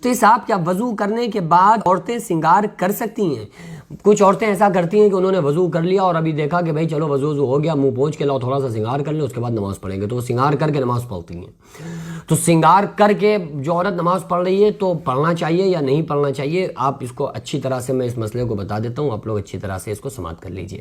تو صاحب کیا وضو کرنے کے بعد عورتیں سنگار کر سکتی ہیں؟ کچھ عورتیں ایسا کرتی ہیں کہ انہوں نے وضو کر لیا اور ابھی دیکھا کہ بھائی چلو وضو ہو گیا، منہ پونچھ کے لاؤ تھوڑا سا سنگار کر لیں، اس کے بعد نماز پڑھیں گے، تو وہ سنگار کر کے نماز پڑھتی ہیں۔ تو سنگار کر کے جو عورت نماز پڑھ رہی ہے تو پڑھنا چاہیے یا نہیں پڑھنا چاہیے، آپ اس کو اچھی طرح سے، میں اس مسئلے کو بتا دیتا ہوں، آپ لوگ اچھی طرح سے اس کو سماعت کر لیجئے۔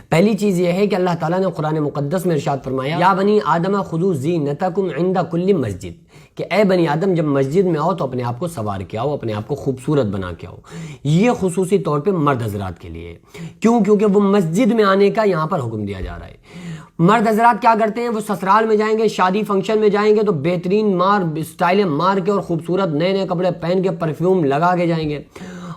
پہلی چیز یہ ہے کہ اللہ تعالیٰ نے قرآن مقدس میں ارشاد فرمایا، یا بنی آدم خذوا زینتکم عند کل مسجد، کہ اے بنی آدم جب مسجد میں آؤ تو اپنے آپ کو سنوار کے آؤ، اپنے آپ کو خوبصورت بنا کے آؤ۔ یہ خصوصی طور پہ مرد حضرات کے لیے، کیونکہ وہ مسجد میں آنے کا یہاں پر حکم دیا جا رہا ہے۔ مرد حضرات کیا کرتے ہیں، وہ سسرال میں جائیں گے، شادی فنکشن میں جائیں گے تو بہترین اسٹائلیں مار کے اور خوبصورت نئے نئے کپڑے پہن کے پرفیوم لگا کے جائیں گے،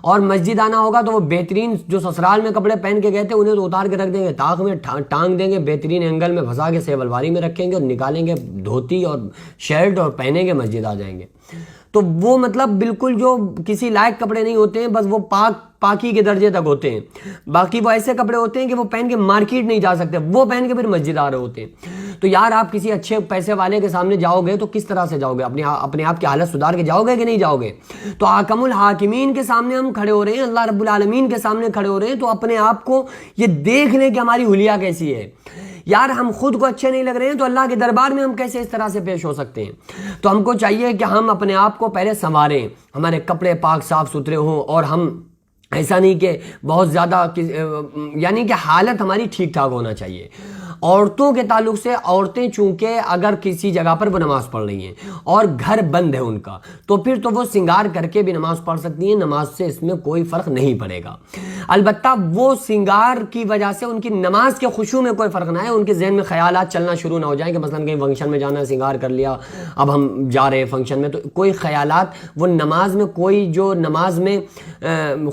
اور مسجد آنا ہوگا تو وہ بہترین جو سسرال میں کپڑے پہن کے گئے تھے انہیں تو اتار کے رکھ دیں گے، طاق میں ٹانگ دیں گے، بہترین اینگل میں پھنسا کے سیب الواری میں رکھیں گے اور نکالیں گے دھوتی اور شرٹ اور پہنیں گے مسجد آ جائیں گے۔ تو وہ مطلب بالکل جو کسی لائق کپڑے نہیں ہوتے ہیں، بس وہ پاکی کے درجے تک ہوتے ہیں۔ باقی وہ ایسے کپڑے ہوتے ہیں کہ وہ پہن کے مارکیٹ نہیں جا سکتے، وہ پہن کے پھر مسجد آ رہے ہوتے ہیں۔ تو یار آپ کسی اچھے پیسے والے کے سامنے جاؤ گے تو کس طرح سے جاؤ گے؟ اپنے آپ کی حالت سدھار کے جاؤ گے کہ نہیں جاؤ گے؟ تو حاکم الحاکمین کے سامنے ہم کھڑے ہو رہے ہیں، اللہ رب العالمین کے سامنے کھڑے ہو رہے ہیں، تو اپنے آپ کو یہ دیکھ لیں کہ ہماری حلیہ کیسی ہے۔ یار ہم خود کو اچھے نہیں لگ رہے ہیں تو اللہ کے دربار میں ہم کیسے اس طرح سے پیش ہو سکتے ہیں؟ تو ہم کو چاہیے کہ ہم اپنے آپ کو پہلے سنواریں، ہمارے کپڑے پاک صاف ستھرے ہوں، اور ہم ایسا نہیں کہ بہت زیادہ، یعنی کہ حالت ہماری ٹھیک ٹھاک ہونا چاہیے۔ عورتوں کے تعلق سے، عورتیں چونکہ اگر کسی جگہ پر وہ نماز پڑھ رہی ہیں اور گھر بند ہے ان کا، تو پھر تو وہ سنگار کر کے بھی نماز پڑھ سکتی ہیں، نماز سے اس میں کوئی فرق نہیں پڑے گا۔ البتہ وہ سنگار کی وجہ سے ان کی نماز کے خشوع میں کوئی فرق نہ ہے، ان کے ذہن میں خیالات چلنا شروع نہ ہو جائیں کہ مثلا کہیں فنکشن میں جانا ہے، سنگار کر لیا، اب ہم جا رہے ہیں فنکشن میں، تو کوئی خیالات وہ نماز میں، کوئی جو نماز میں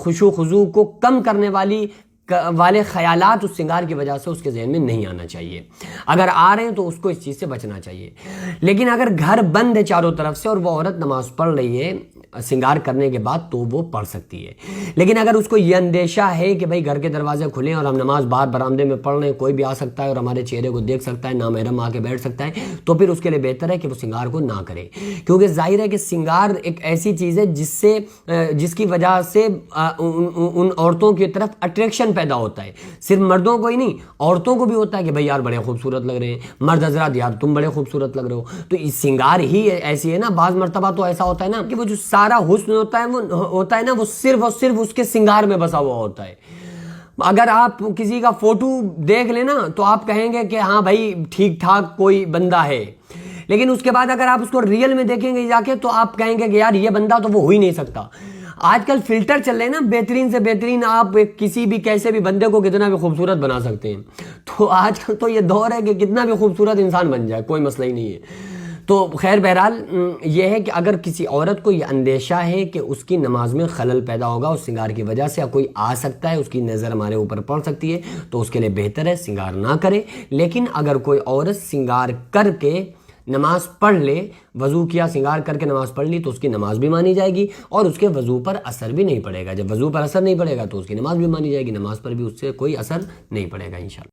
خشوع خضوع کو کم کرنے والے خیالات اس سنگار کی وجہ سے اس کے ذہن میں نہیں آنا چاہیے۔ اگر آ رہے ہیں تو اس کو اس چیز سے بچنا چاہیے۔ لیکن اگر گھر بند ہے چاروں طرف سے اور وہ عورت نماز پڑھ رہی ہے سنگار کرنے کے بعد، تو وہ پڑھ سکتی ہے۔ لیکن اگر اس کو یہ اندیشہ ہے کہ بھائی گھر کے دروازے کھلیں اور ہم نماز باہر برآمدے میں پڑھ رہے ہیں، کوئی بھی آ سکتا ہے اور ہمارے چہرے کو دیکھ سکتا ہے، نامحرم آ کے بیٹھ سکتا ہے، تو پھر اس کے لیے بہتر ہے کہ وہ سنگار کو نہ کرے، کیونکہ ظاہر ہے کہ سنگار ایک ایسی چیز ہے جس کی وجہ سے ان عورتوں کی طرف اٹریکشن پیدا ہوتا ہے۔ صرف مردوں کو ہی نہیں، عورتوں کو بھی ہوتا ہے کہ بھائی یار بڑے خوبصورت لگ رہے ہیں، مرد حضرات یار تم بڑے خوبصورت لگ رہے ہو۔ تو سنگار ہی ایسی ہے نا، بعض مرتبہ تو ایسا ہوتا ہے نا کہ وہ جو سارا حسن ہوتا ہے نا، وہ صرف اور صرف اس کے سنگار میں بسا ہوا ہوتا ہے۔ اگر آپ کسی کا فوٹو دیکھ لیں نا تو آپ کہیں گے کہ ہاں بھائی ٹھیک ٹھاک کوئی بندہ ہے، لیکن اس کے بعد اگر آپ اس کو ریئل میں دیکھیں گے جا کے تو آپ کہیں گے کہ یار یہ بندہ تو وہ ہو ہی نہیں سکتا۔ آج کل فلٹر چل رہے ہیں نا، بہترین سے بہترین، آپ کسی بھی کیسے بھی بندے کو کتنا بھی خوبصورت بنا سکتے ہیں۔ تو آج کل تو یہ دور ہے کہ کتنا بھی خوبصورت انسان بن جائے، کوئی مسئلہ ہی نہیں ہے۔ تو خیر بہرحال یہ ہے کہ اگر کسی عورت کو یہ اندیشہ ہے کہ اس کی نماز میں خلل پیدا ہوگا اس سنگار کی وجہ سے، یا کوئی آ سکتا ہے، اس کی نظر ہمارے اوپر پڑ سکتی ہے، تو اس کے لیے بہتر ہے سنگار نہ کرے۔ لیکن اگر کوئی عورت سنگار کر کے نماز پڑھ لے، وضو کیا، سنگار کر کے نماز پڑھ لی، تو اس کی نماز بھی مانی جائے گی اور اس کے وضو پر اثر بھی نہیں پڑے گا۔ جب وضو پر اثر نہیں پڑے گا تو اس کی نماز بھی مانی جائے گی، نماز پر بھی اس سے کوئی اثر نہیں پڑے گا انشاءاللہ۔